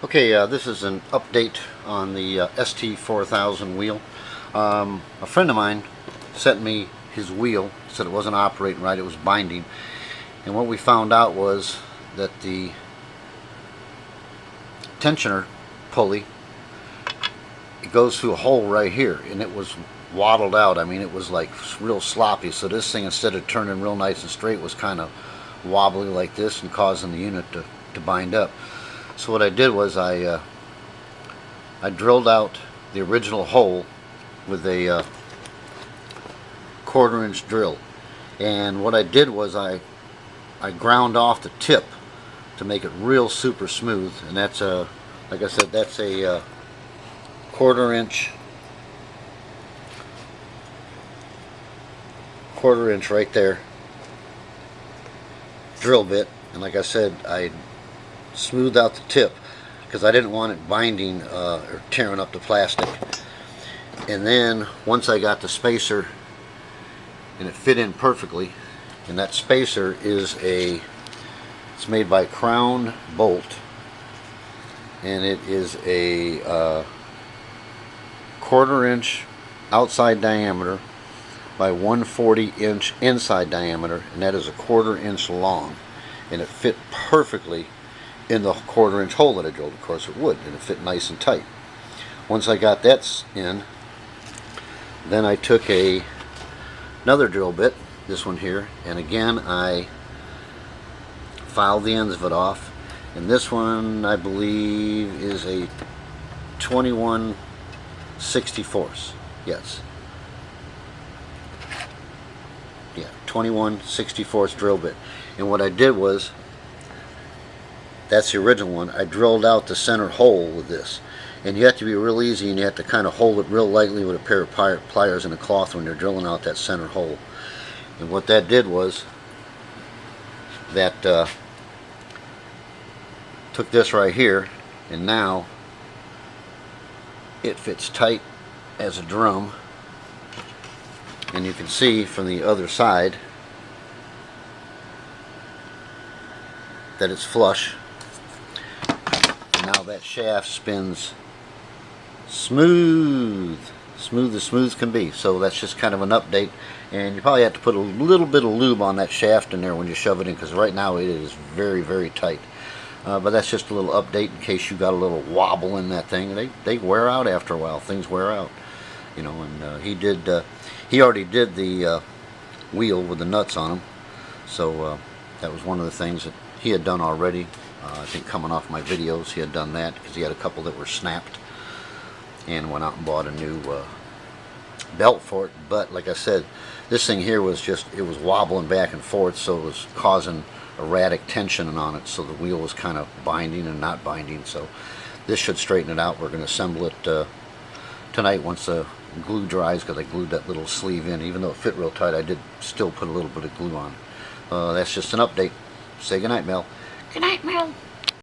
Okay, this is an update on the ST4000 wheel. A friend of mine sent me his wheel, said it wasn't operating right, it was binding. And what we found out was that the tensioner pulley, it goes through a hole right here, and it was waddled out. I mean, it was like real sloppy. So this thing, instead of turning real nice and straight, was kind of wobbly like this and causing the unit to bind up. So what I did was I drilled out the original hole with a 1/4 inch drill, and what I did was I ground off the tip to make it real super smooth. And that's like I said, that's a 1/4 inch right there drill bit. And like I said, I smoothed out the tip because I didn't want it binding or tearing up the plastic. And then once I got the spacer and it fit in perfectly, and that spacer is it's made by Crown Bolt, and it is a 1/4 inch outside diameter by 1/40 inch inside diameter, and that is a 1/4 inch long, and it fit perfectly in the 1/4 inch hole that I drilled. Of course it would, and it fit nice and tight. Once I got that in, then I took another drill bit, this one here, and again I filed the ends of it off. And this one, I believe, is a 21/64. Yes. Yeah, 21/64 drill bit. And what I did was, that's the original one, I drilled out the center hole with this. And you have to be real easy, and you have to kind of hold it real lightly with a pair of pliers and a cloth when you're drilling out that center hole. And what that did was that took this right here, and now it fits tight as a drum. And you can see from the other side that it's flush. And now that shaft spins smooth as smooth can be. So that's just kind of an update, and you probably have to put a little bit of lube on that shaft in there when you shove it in, because right now it is very tight. But that's just a little update in case you got a little wobble in that thing. They wear out after a while. Things wear out, you know. And he already did the wheel with the nuts on them, so that was one of the things that he had done already. I think coming off my videos he had done that, because he had a couple that were snapped, and went out and bought a new belt for it. But like I said, this thing here was just, it was wobbling back and forth, so it was causing erratic tension on it, so the wheel was kind of binding and not binding. So this should straighten it out. We're going to assemble it tonight once the glue dries, because I glued that little sleeve in. Even though it fit real tight, I did still put a little bit of glue on. That's just an update. Say goodnight, Mel. Good night, Mel.